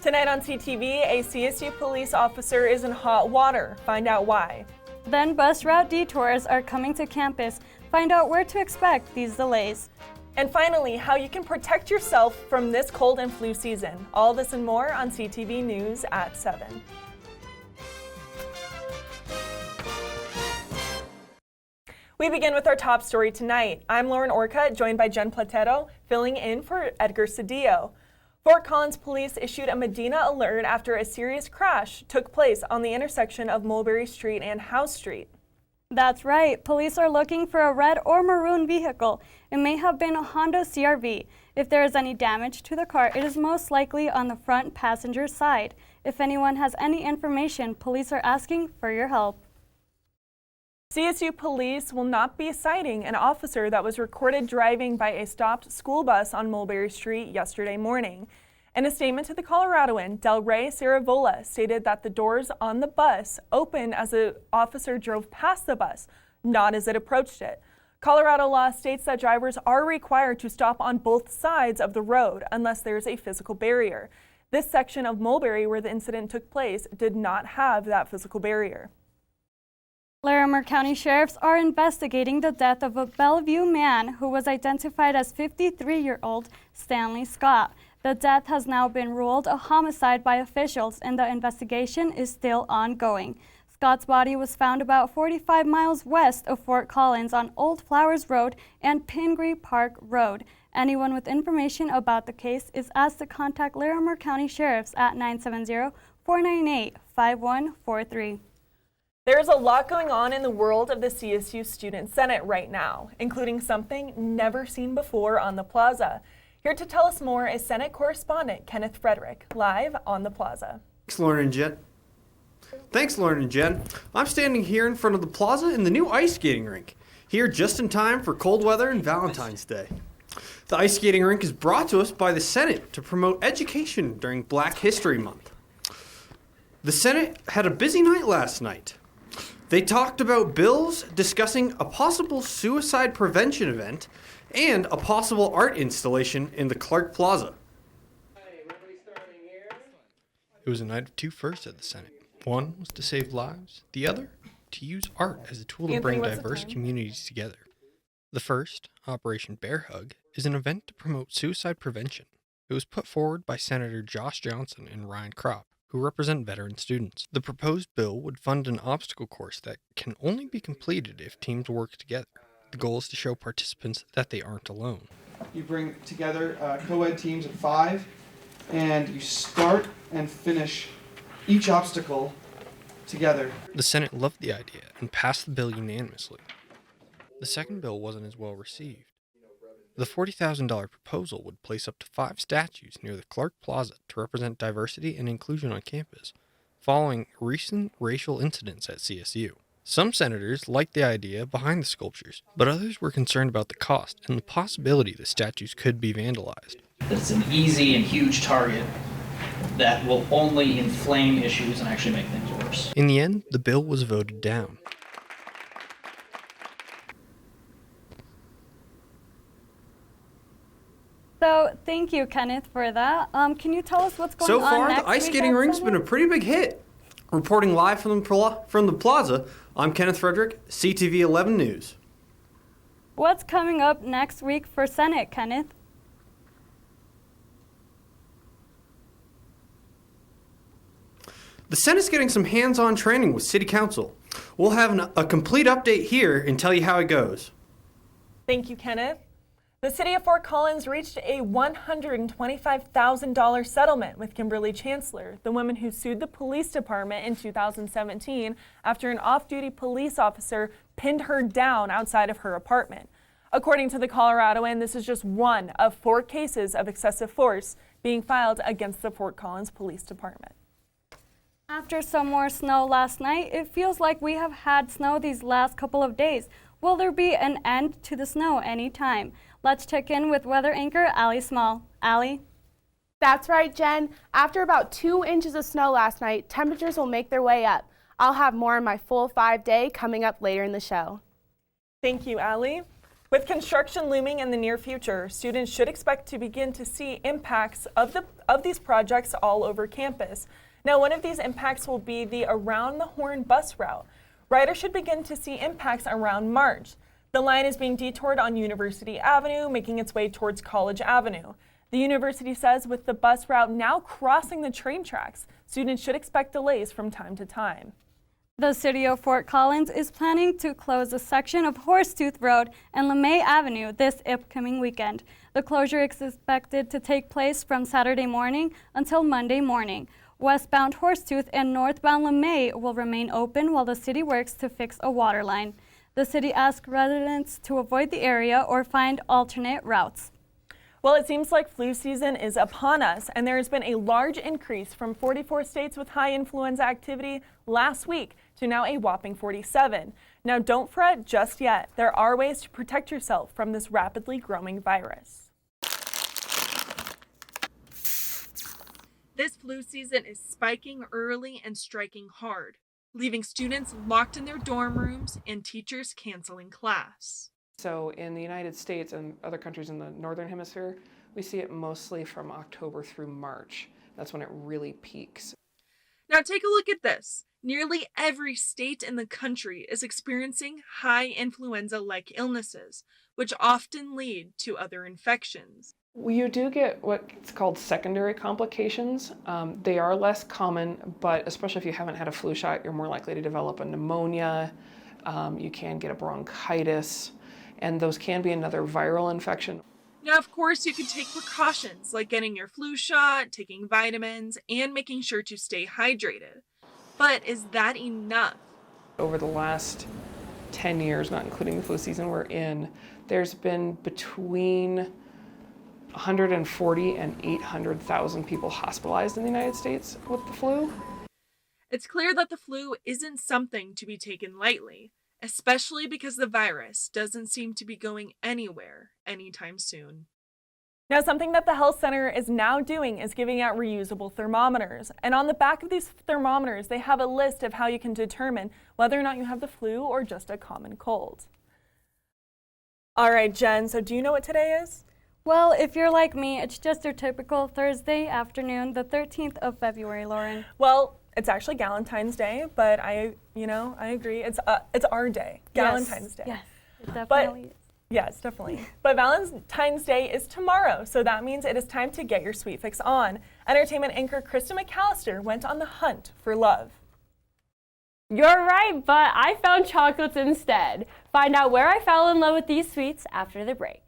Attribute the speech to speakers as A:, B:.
A: Tonight on CTV, a CSU police officer is in hot water. Find out why.
B: Then bus route detours are coming to campus. Find out where to expect these delays.
A: And finally, how you can protect yourself from this cold and flu season. All this and more on CTV News at 7. We begin with our top story tonight. I'm Lauren Orcutt, joined by Jen Platero, filling in for Edgar Cedillo. Fort Collins Police issued a Medina alert after a serious crash took place on the intersection of Mulberry Street and House Street.
B: That's right. Police are looking for a red or maroon vehicle. It may have been a Honda CR-V. If there is any damage to the car, it is most likely on the front passenger side. If anyone has any information, police are asking for your help.
A: CSU Police will not be citing an officer that was recorded driving by a stopped school bus on Mulberry Street yesterday morning. In a statement to the Coloradoan, Del Rey Ceravola stated that the doors on the bus opened as the officer drove past the bus, not as it approached it. Colorado law states that drivers are required to stop on both sides of the road unless there's a physical barrier. This section of Mulberry where the incident took place did not have that physical barrier.
B: Larimer County Sheriffs are investigating the death of a Bellevue man who was identified as 53-year-old Stanley Scott. The death has now been ruled a homicide by officials and the investigation is still ongoing. Scott's body was found about 45 miles west of Fort Collins on Old Flowers Road and Pingree Park Road. Anyone with information about the case is asked to contact Larimer County Sheriffs at 970-498-5143.
A: There's a lot going on in the world of the CSU Student Senate right now, including something never seen before on the plaza. Here to tell us more is Senate correspondent Kenneth Frederick, live on the plaza.
C: Thanks, Lauren and Jen. I'm standing here in front of the plaza in the new ice skating rink, here just in time for cold weather and Valentine's Day. The ice skating rink is brought to us by the Senate to promote education during Black History Month. The Senate had a busy night last night. They talked about bills discussing a possible suicide prevention event and a possible art installation in the Clark Plaza.
D: It was a night of two firsts at the Senate. One was to save lives, the other to use art as a tool to bring diverse communities together. The first, Operation Bear Hug, is an event to promote suicide prevention. It was put forward by Senator Josh Johnson and Ryan Kropp, who represent veteran students. The proposed bill would fund an obstacle course that can only be completed if teams work together. The goal is to show participants that they aren't alone.
E: You bring together co-ed teams of 5, and you start and finish each obstacle together.
D: The Senate loved the idea and passed the bill unanimously. The second bill wasn't as well received. The $40,000 proposal would place up to 5 statues near the Clark Plaza to represent diversity and inclusion on campus, following recent racial incidents at CSU. Some senators liked the idea behind the sculptures, but others were concerned about the cost and the possibility the statues could be vandalized.
F: It's an easy and huge target that will only inflame issues and actually make things worse.
D: In the end, the bill was voted down.
B: So thank you, Kenneth, for that. Can you tell us what's going on
C: So far,
B: next
C: the ice
B: week
C: skating
B: at
C: rink's
B: Senate?
C: been a pretty big hit. Reporting live from the plaza, I'm Kenneth Frederick, CTV 11 News.
B: What's coming up next week for Senate, Kenneth?
C: The Senate's getting some hands-on training with City Council. We'll have a complete update here and tell you how it goes.
A: Thank you, Kenneth. The city of Fort Collins reached a $125,000 settlement with Kimberly Chancellor, the woman who sued the police department in 2017 after an off-duty police officer pinned her down outside of her apartment. According to the Coloradoan, this is just one of 4 cases of excessive force being filed against the Fort Collins Police Department.
B: After some more snow last night, it feels like we have had snow these last couple of days. Will there be an end to the snow anytime? Let's check in with weather anchor Allie Small. Allie?
G: That's right, Jen. After about 2 inches of snow last night, temperatures will make their way up. I'll have more on my full 5-day coming up later in the show.
A: Thank you, Allie. With construction looming in the near future, students should expect to begin to see impacts of these projects all over campus. Now, one of these impacts will be the Around the Horn bus route. Riders should begin to see impacts around March. The line is being detoured on University Avenue, making its way towards College Avenue. The university says with the bus route now crossing the train tracks, students should expect delays from time to time.
B: The city of Fort Collins is planning to close a section of Horsetooth Road and LeMay Avenue this upcoming weekend. The closure is expected to take place from Saturday morning until Monday morning. Westbound Horsetooth and northbound LeMay will remain open while the city works to fix a water line. The city asks residents to avoid the area or find alternate routes.
A: Well, it seems like flu season is upon us, and there has been a large increase from 44 states with high influenza activity last week to now a whopping 47. Now, don't fret just yet. There are ways to protect yourself from this rapidly growing virus. This flu season is spiking early and striking hard, leaving students locked in their dorm rooms and teachers canceling class.
H: So in the United States and other countries in the Northern Hemisphere, we see it mostly from October through March. That's when it really peaks.
A: Now take a look at this. Nearly every state in the country is experiencing high influenza-like illnesses, which often lead to other infections.
H: You do get what's called secondary complications. They are less common, but especially if you haven't had a flu shot, you're more likely to develop a pneumonia. You can get a bronchitis, and those can be another viral infection.
A: Now, of course, you can take precautions like getting your flu shot, taking vitamins, and making sure to stay hydrated. But is that enough?
H: Over the last 10 years, not including the flu season we're in, there's been between 140 and 800,000 people hospitalized in the United States with the flu.
A: It's clear that the flu isn't something to be taken lightly, especially because the virus doesn't seem to be going anywhere anytime soon. Now, something that the health center is now doing is giving out reusable thermometers. And on the back of these thermometers, they have a list of how you can determine whether or not you have the flu or just a common cold. All right, Jen, so do you know what today is?
B: Well, if you're like me, it's just your typical Thursday afternoon, the 13th of February, Lauren.
A: Well, it's actually Galentine's Day, but I agree. It's our day, Galentine's Day.
B: Yes, it definitely is.
A: Yes, definitely. But Valentine's Day is tomorrow, so that means it is time to get your sweet fix on. Entertainment anchor Krista McAllister went on the hunt for love.
I: You're right, but I found chocolates instead. Find out where I fell in love with these sweets after the break.